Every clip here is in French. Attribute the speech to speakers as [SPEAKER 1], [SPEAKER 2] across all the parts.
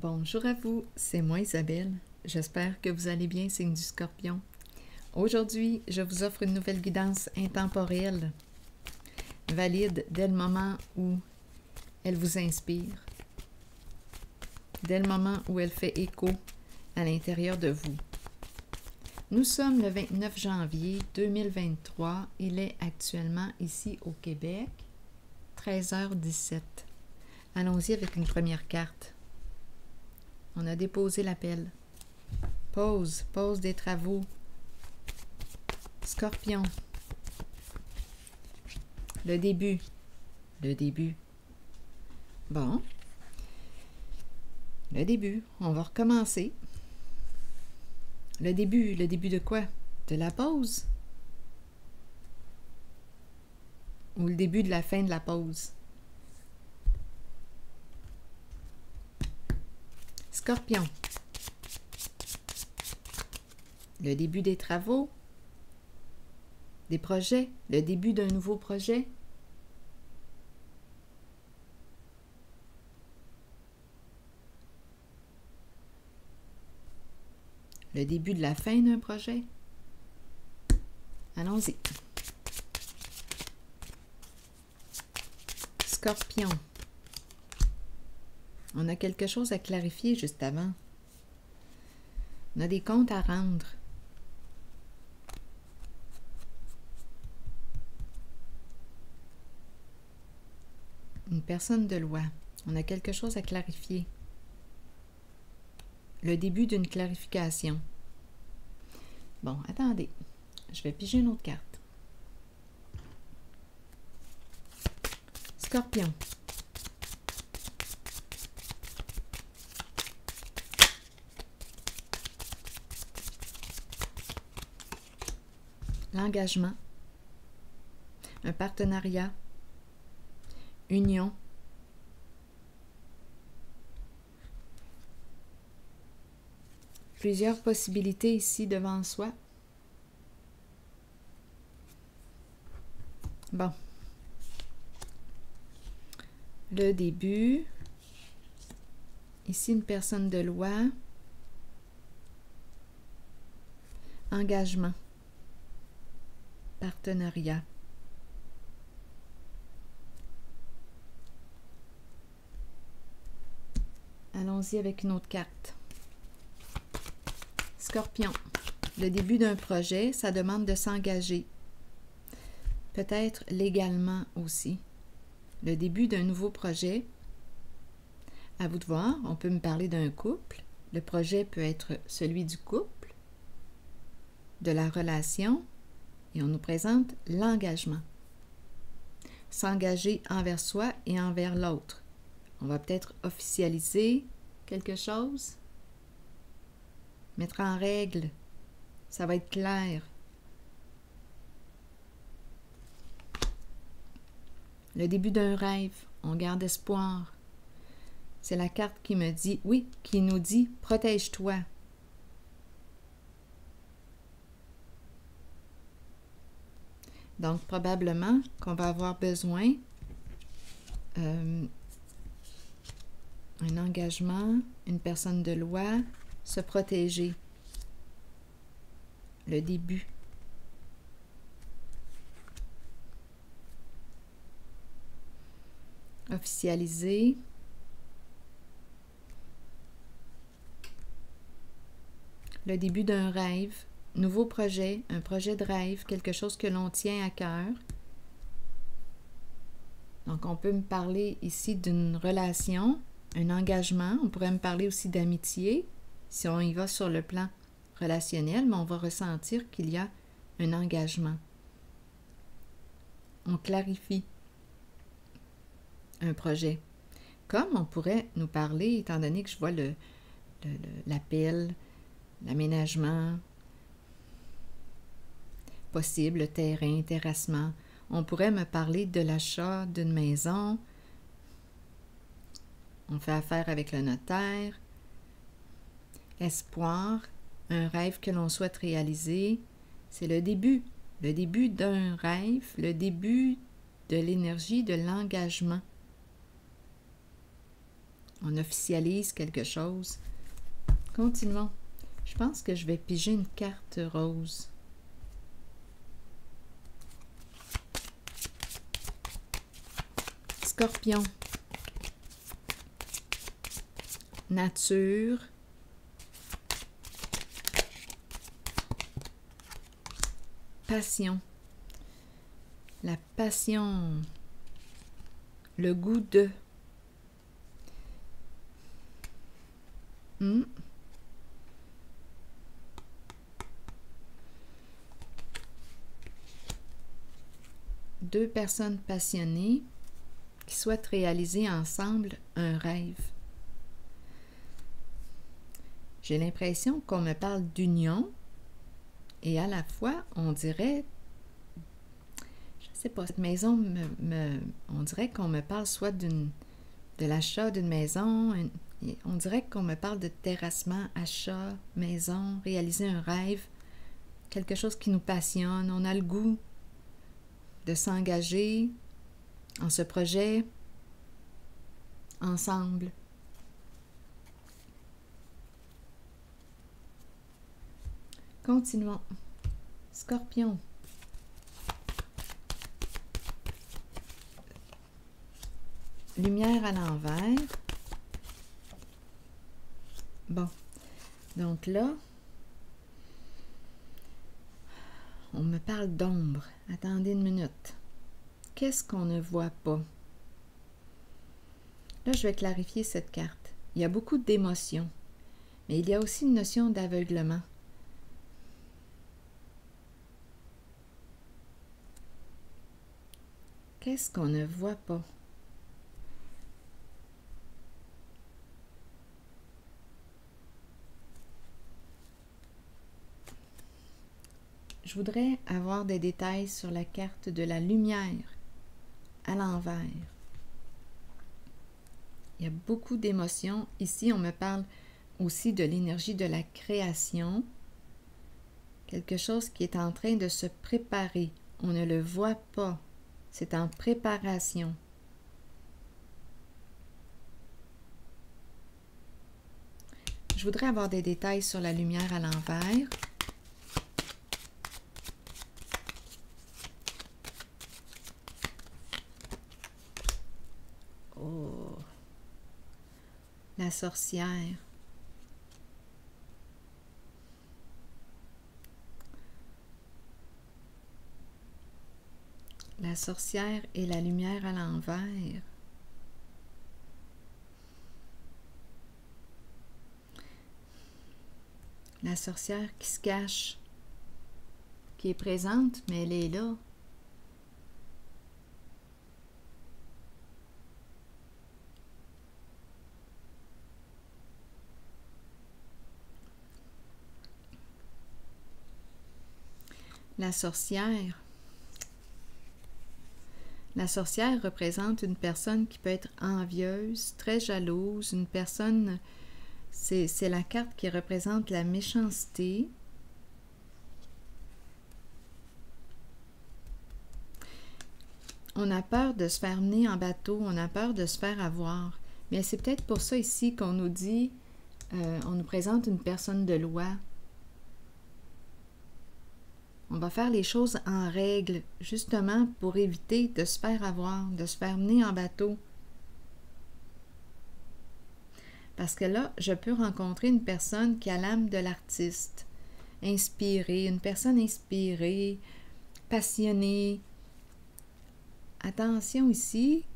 [SPEAKER 1] Bonjour à vous, c'est moi Isabelle. J'espère que vous allez bien, signe du Scorpion. Aujourd'hui, je vous offre une nouvelle guidance intemporelle, valide dès le moment où elle vous inspire, dès le moment où elle fait écho à l'intérieur de vous. Nous sommes le 29 janvier 2023. Il est actuellement ici au Québec, 13h17. Allons-y avec une première carte. On a déposé l'appel. Pause des travaux. Scorpion. Le début. Bon. Le début. On va recommencer. Le début de quoi? De la pause? Ou le début de la fin de la pause? Scorpion. Le début des travaux, des projets, le début d'un nouveau projet. Le début de la fin d'un projet. Allons-y. Scorpion. On a quelque chose à clarifier juste avant. On a des comptes à rendre. Une personne de loi. On a quelque chose à clarifier. Le début d'une clarification. Bon, attendez. Je vais piger une autre carte. Scorpion. L'engagement. Un partenariat. Union. Plusieurs possibilités ici devant soi. Bon. Le début. Ici, une personne de loi. Engagement. Partenariat. Allons-y avec une autre carte. Scorpion. Le début d'un projet, ça demande de s'engager. Peut-être légalement aussi. Le début d'un nouveau projet. À vous de voir, on peut me parler d'un couple. Le projet peut être celui du couple, de la relation, et on nous présente l'engagement. S'engager envers soi et envers l'autre. On va peut-être officialiser quelque chose, mettre en règle, ça va être clair. Le début d'un rêve, on garde espoir. C'est la carte qui me dit, oui, qui nous dit « protège-toi ». Donc, probablement qu'on va avoir besoin un engagement, une personne de loi, se protéger. Le début. Officialiser. Le début d'un rêve. Nouveau projet, un projet de rêve, quelque chose que l'on tient à cœur. Donc, on peut me parler ici d'une relation, un engagement. On pourrait me parler aussi d'amitié, si on y va sur le plan relationnel, mais on va ressentir qu'il y a un engagement. On clarifie un projet. Comme on pourrait nous parler, étant donné que je vois l'appel, l'aménagement possible, le terrain, terrassement. On pourrait me parler de l'achat d'une maison. On fait affaire avec le notaire. Espoir, un rêve que l'on souhaite réaliser. C'est le début d'un rêve, le début de l'énergie, de l'engagement. On officialise quelque chose. Continuons. Je pense que je vais piger une carte rose. Scorpion. Nature. Passion. La passion. Le goût de. Deux personnes passionnées qui souhaitent réaliser ensemble un rêve. J'ai l'impression qu'on me parle d'union et à la fois, on dirait, je ne sais pas, cette maison, on dirait qu'on me parle soit de l'achat d'une maison, on dirait qu'on me parle de terrassement, achat, maison, réaliser un rêve, quelque chose qui nous passionne, on a le goût de s'engager en ce projet ensemble. Continuons. Scorpion. Lumière à l'envers. Bon. Donc là, on me parle d'ombre. Attendez une minute. Qu'est-ce qu'on ne voit pas? Là, je vais clarifier cette carte. Il y a beaucoup d'émotions, mais il y a aussi une notion d'aveuglement. Qu'est-ce qu'on ne voit pas? Je voudrais avoir des détails sur la carte de la lumière à l'envers. Il y a beaucoup d'émotions. Ici, on me parle aussi de l'énergie de la création. Quelque chose qui est en train de se préparer. On ne le voit pas. C'est en préparation. Je voudrais avoir des détails sur la lumière à l'envers. Oh, la sorcière. La sorcière et la lumière à l'envers. La sorcière qui se cache, qui est présente, mais elle est là. La sorcière. La sorcière représente une personne qui peut être envieuse, très jalouse, une personne, c'est la carte qui représente la méchanceté. On a peur de se faire mener en bateau, on a peur de se faire avoir. Mais c'est peut-être pour ça ici qu'on nous dit, on nous présente une personne de loi. On va faire les choses en règle, justement pour éviter de se faire avoir, de se faire mener en bateau. Parce que là, je peux rencontrer une personne qui a l'âme de l'artiste, inspirée, une personne inspirée, passionnée. Attention ici.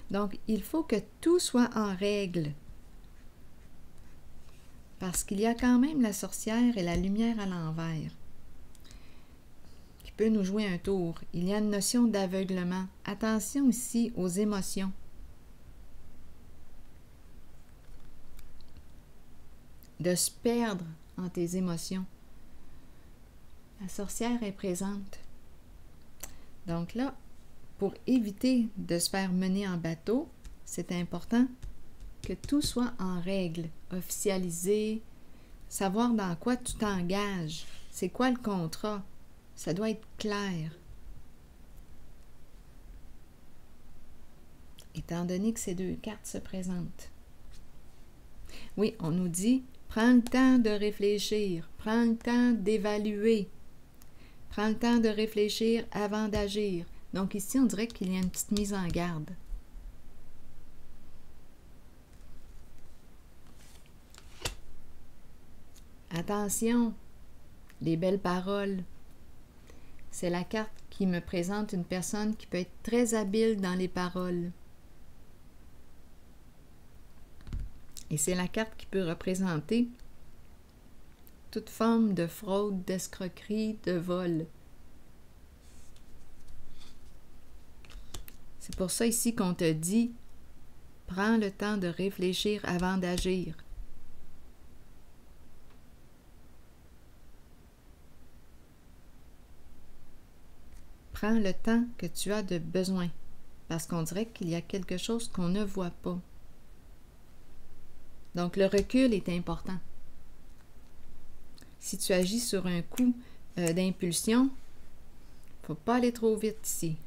[SPEAKER 1] Donc, il faut que tout soit en règle. Parce qu'il y a quand même la sorcière et la lumière à l'envers qui peut nous jouer un tour. Il y a une notion d'aveuglement. Attention ici aux émotions. De se perdre en tes émotions. La sorcière est présente. Donc là, pour éviter de se faire mener en bateau, c'est important que tout soit en règle, officialisé, savoir dans quoi tu t'engages, c'est quoi le contrat, ça doit être clair. Étant donné que ces deux cartes se présentent. Oui, on nous dit, prends le temps de réfléchir, prends le temps d'évaluer, prends le temps de réfléchir avant d'agir. Donc ici, on dirait qu'il y a une petite mise en garde. Attention, les belles paroles. C'est la carte qui me présente une personne qui peut être très habile dans les paroles. Et c'est la carte qui peut représenter toute forme de fraude, d'escroquerie, de vol. C'est pour ça ici qu'on te dit, prends le temps de réfléchir avant d'agir. Prends le temps que tu as de besoin, parce qu'on dirait qu'il y a quelque chose qu'on ne voit pas. Donc, le recul est important. Si tu agis sur un coup d'impulsion, il ne faut pas aller trop vite ici.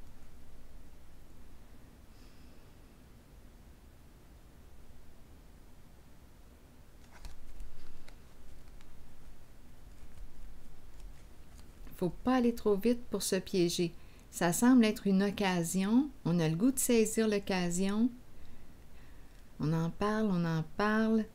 [SPEAKER 1] Il ne faut pas aller trop vite pour se piéger. Ça semble être une occasion. On a le goût de saisir l'occasion. On en parle, on en parle.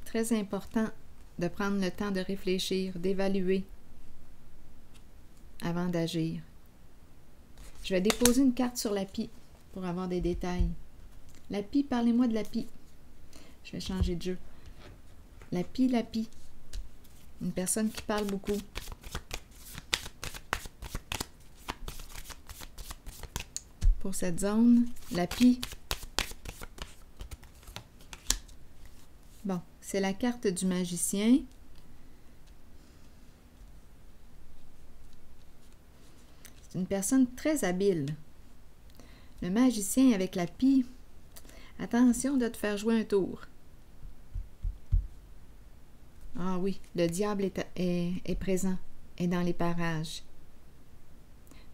[SPEAKER 1] Très important de prendre le temps de réfléchir, d'évaluer avant d'agir. Je vais déposer une carte sur la pie pour avoir des détails. La pie, parlez-moi de la pie. Je vais changer de jeu. La pie. Une personne qui parle beaucoup. Pour cette zone, la pie. Bon, c'est la carte du magicien. C'est une personne très habile. Le magicien avec la pie, attention de te faire jouer un tour. Ah oui, le diable est présent, est dans les parages.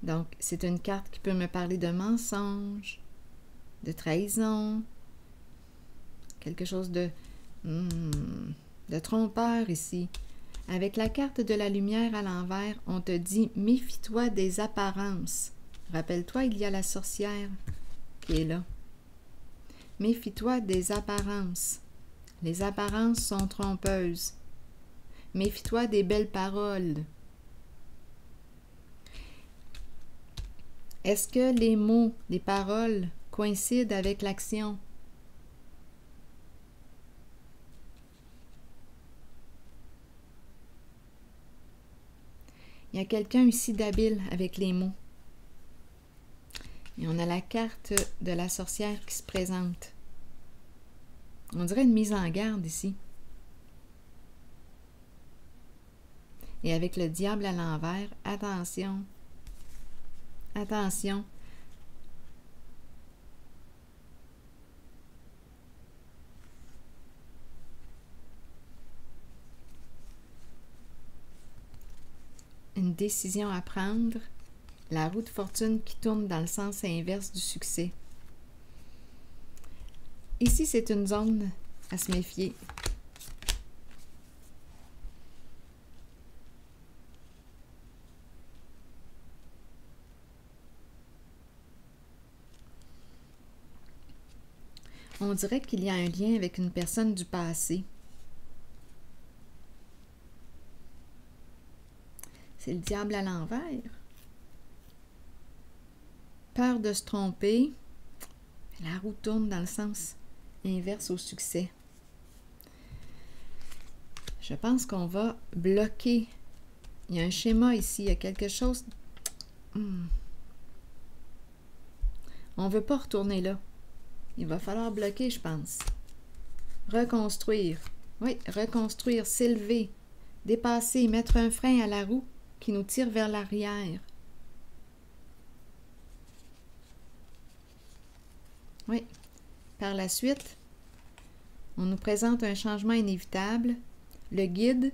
[SPEAKER 1] Donc, c'est une carte qui peut me parler de mensonge, de trahison, quelque chose de trompeur ici. Avec la carte de la lumière à l'envers, on te dit « Méfie-toi des apparences ». Rappelle-toi, il y a la sorcière qui est là. Méfie-toi des apparences. Les apparences sont trompeuses. Méfie-toi des belles paroles. Est-ce que les mots, les paroles coïncident avec l'action? Il y a quelqu'un ici d'habile avec les mots. Et on a la carte de la sorcière qui se présente. On dirait une mise en garde ici. Et avec le diable à l'envers, attention. Attention. Une décision à prendre. La roue de fortune qui tourne dans le sens inverse du succès. Ici, c'est une zone à se méfier. On dirait qu'il y a un lien avec une personne du passé. C'est le diable à l'envers. Peur de se tromper. La roue tourne dans le sens inverse au succès. Je pense qu'on va bloquer. Il y a un schéma ici. Il y a quelque chose. On ne veut pas retourner là. Il va falloir bloquer, je pense. Reconstruire. Oui, reconstruire, s'élever, dépasser, mettre un frein à la roue qui nous tire vers l'arrière. Oui. Par la suite, on nous présente un changement inévitable. Le guide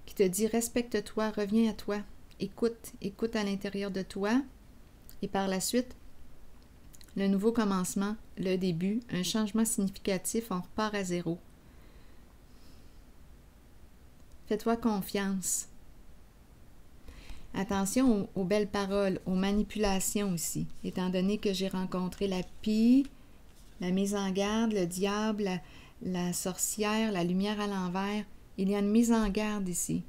[SPEAKER 1] qui te dit « Respecte-toi, reviens à toi, écoute à l'intérieur de toi. » Et par la suite, le nouveau commencement, le début, un changement significatif, on repart à zéro. Fais-toi confiance. Attention aux belles paroles, aux manipulations aussi, étant donné que j'ai rencontré la pie, la mise en garde, le diable, la sorcière, la lumière à l'envers. Il y a une mise en garde ici.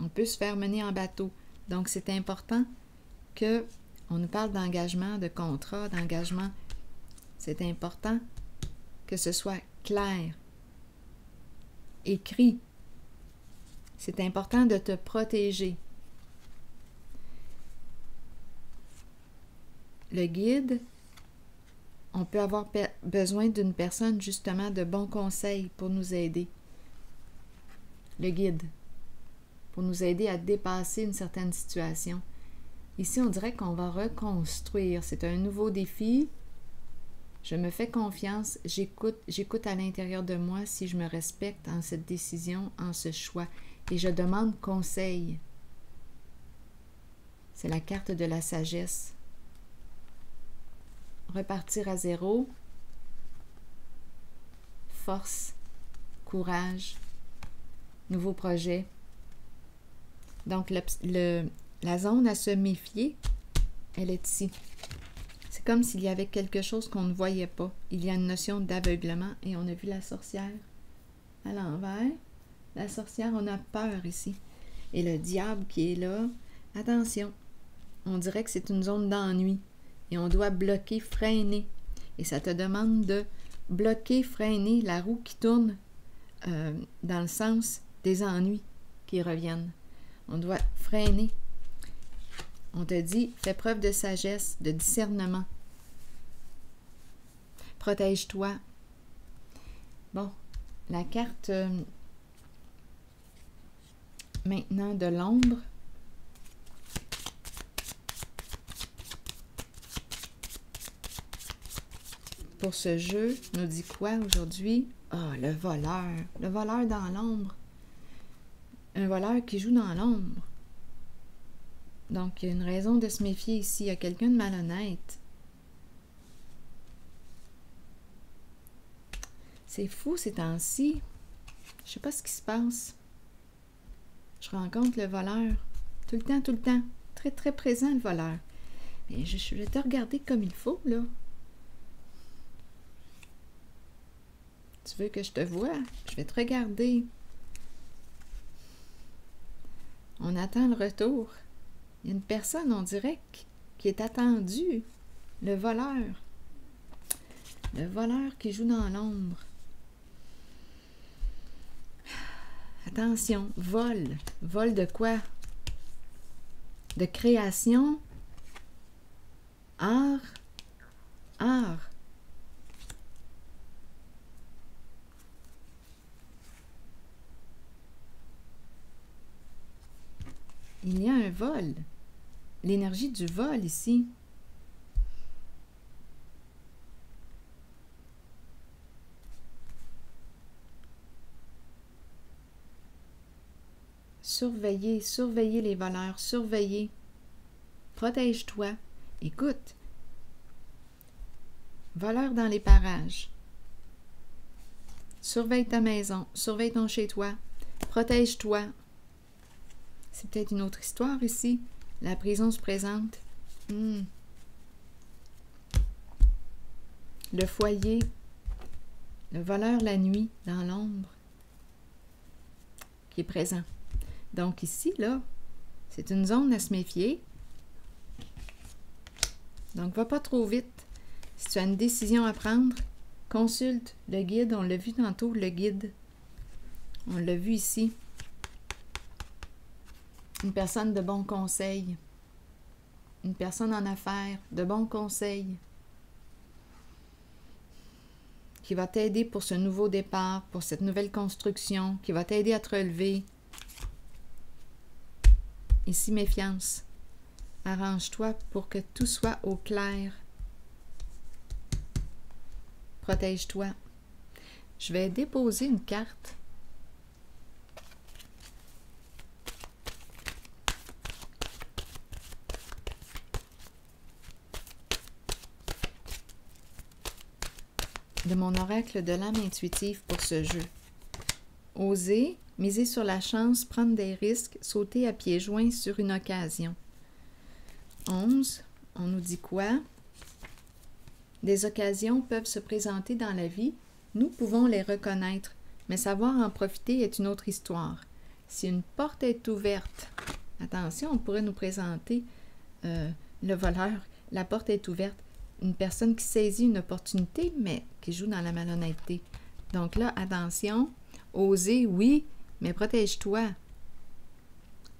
[SPEAKER 1] On peut se faire mener en bateau. Donc, c'est important qu'on nous parle d'engagement, de contrat, d'engagement. C'est important que ce soit clair, écrit. C'est important de te protéger. Le guide, on peut avoir besoin d'une personne justement de bons conseils pour nous aider. Le guide, pour nous aider à dépasser une certaine situation. Ici, on dirait qu'on va reconstruire. C'est un nouveau défi. Je me fais confiance. J'écoute à l'intérieur de moi si je me respecte en cette décision, en ce choix. Et je demande conseil. C'est la carte de la sagesse. Repartir à zéro. Force, courage, nouveau projet. Donc, la zone à se méfier, elle est ici. C'est comme s'il y avait quelque chose qu'on ne voyait pas. Il y a une notion d'aveuglement et on a vu la sorcière à l'envers. La sorcière, on a peur ici. Et le diable qui est là, attention, on dirait que c'est une zone d'ennui. Et on doit bloquer, freiner. Et ça te demande de bloquer, freiner la roue qui tourne dans le sens des ennuis qui reviennent. On doit freiner. On te dit, fais preuve de sagesse, de discernement. Protège-toi. Bon, la carte maintenant de l'ombre. Pour ce jeu, nous dit quoi aujourd'hui? Ah, le voleur. Le voleur dans l'ombre. Un voleur qui joue dans l'ombre. Donc, il y a une raison de se méfier ici. Il y a quelqu'un de malhonnête. C'est fou ces temps-ci. Je sais pas ce qui se passe. Je rencontre le voleur. Tout le temps, tout le temps. Très, très présent, le voleur. Mais je vais te regarder comme il faut, là. Tu veux que je te voie? Je vais te regarder. On attend le retour. Il y a une personne, on dirait, qui est attendue. Le voleur. Le voleur qui joue dans l'ombre. Attention, vol. Vol de quoi? De création. Art. Art. Il y a un vol. L'énergie du vol ici. Surveillez, surveillez les voleurs, surveillez. Protège-toi. Écoute. Voleur dans les parages. Surveille ta maison, surveille ton chez-toi. Protège-toi. C'est peut-être une autre histoire ici. La prison se présente. Le foyer. Le voleur la nuit, dans l'ombre. Qui est présent. Donc ici, là, c'est une zone à se méfier. Donc, va pas trop vite. Si tu as une décision à prendre, consulte le guide. On l'a vu tantôt, le guide. On l'a vu ici. Une personne de bons conseils. Une personne en affaires, de bons conseils. Qui va t'aider pour ce nouveau départ, pour cette nouvelle construction, qui va t'aider à te relever. Ici, méfiance. Arrange-toi pour que tout soit au clair. protège-toi. Je vais déposer une carte. De mon oracle de l'âme intuitive pour ce jeu. Oser, miser sur la chance, prendre des risques, sauter à pieds joints sur une occasion. 11, on nous dit quoi? Des occasions peuvent se présenter dans la vie, nous pouvons les reconnaître, mais savoir en profiter est une autre histoire. Si une porte est ouverte, attention, on pourrait nous présenter le voleur, la porte est ouverte, une personne qui saisit une opportunité, mais qui joue dans la malhonnêteté. Donc là, attention, oser, oui, mais protège-toi.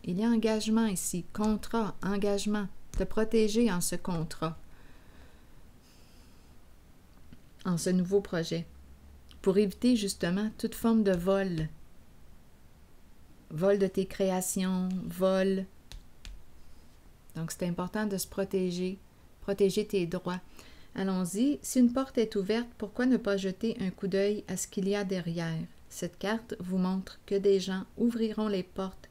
[SPEAKER 1] Il y a engagement ici, contrat, engagement, te protéger en ce contrat, en ce nouveau projet, pour éviter justement toute forme de vol. Vol de tes créations, vol. Donc c'est important de se protéger. Protéger tes droits. Allons-y. Si une porte est ouverte, pourquoi ne pas jeter un coup d'œil à ce qu'il y a derrière? Cette carte vous montre que des gens ouvriront les portes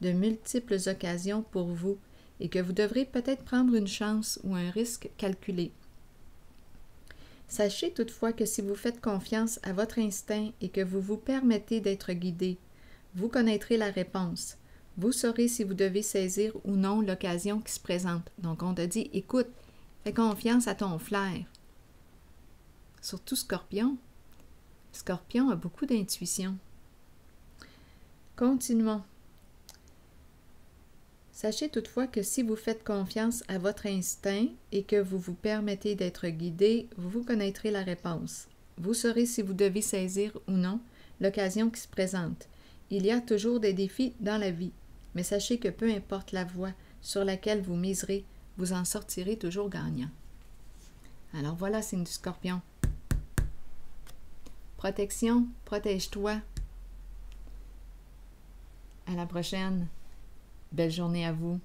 [SPEAKER 1] de multiples occasions pour vous et que vous devrez peut-être prendre une chance ou un risque calculé. Sachez toutefois que si vous faites confiance à votre instinct et que vous vous permettez d'être guidé, vous connaîtrez la réponse. Vous saurez si vous devez saisir ou non l'occasion qui se présente. Donc on te dit, écoute, fais confiance à ton flair. Surtout Scorpion. Scorpion a beaucoup d'intuition. Continuons. Sachez toutefois que si vous faites confiance à votre instinct et que vous vous permettez d'être guidé, vous connaîtrez la réponse. Vous saurez si vous devez saisir ou non l'occasion qui se présente. Il y a toujours des défis dans la vie, mais sachez que peu importe la voie sur laquelle vous miserez, vous en sortirez toujours gagnant. Alors voilà, signe du Scorpion. Protection, protège-toi. À la prochaine. Belle journée à vous.